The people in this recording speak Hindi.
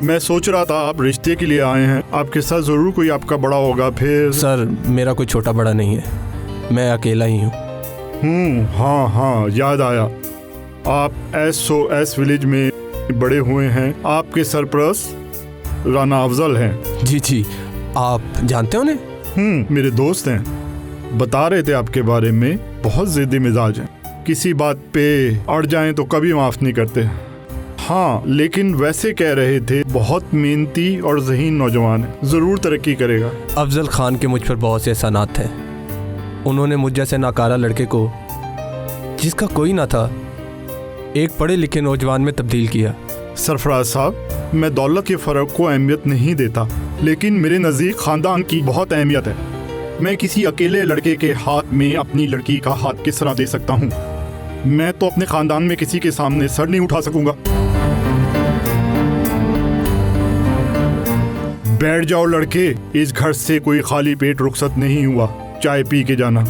मैं सोच रहा था आप रिश्ते के लिए आए हैं, आपके साथ ज़रूर कोई आपका बड़ा होगा। फिर सर मेरा कोई छोटा बड़ा नहीं है, मैं अकेला ही हूँ। हाँ, याद आया, आप SOS विलेज में बड़े हुए हैं। आपके सरपरस्त राना अफजल हैं। जी, आप जानते हो उन्हें? मेरे दोस्त हैं, बता रहे थे आपके बारे में। बहुत ज़िद्दी मिजाज हैं, किसी बात पे अड़ जाएं तो कभी माफ़ नहीं करते। हाँ, लेकिन वैसे कह रहे थे बहुत मेहनती और ज़हीन नौजवान है, ज़रूर तरक्की करेगा। अफजल खान के मुझ पर बहुत से एहसानात हैं। उन्होंने मुझ जैसे नाकारा लड़के को, जिसका कोई ना था, एक पढ़े लिखे नौजवान में तब्दील किया। सरफराज साहब, मैं दौलत के फ़र्क को अहमियत नहीं देता, लेकिन मेरे नज़दीक ख़ानदान की बहुत अहमियत है। मैं किसी अकेले लड़के के हाथ में अपनी लड़की का हाथ किस तरह दे सकता हूँ? मैं तो अपने ख़ानदान में किसी के सामने सर नहीं उठा सकूँगा। बैठ जाओ लड़के, इस घर से कोई खाली पेट रुखसत नहीं हुआ। चाय पी के जाना।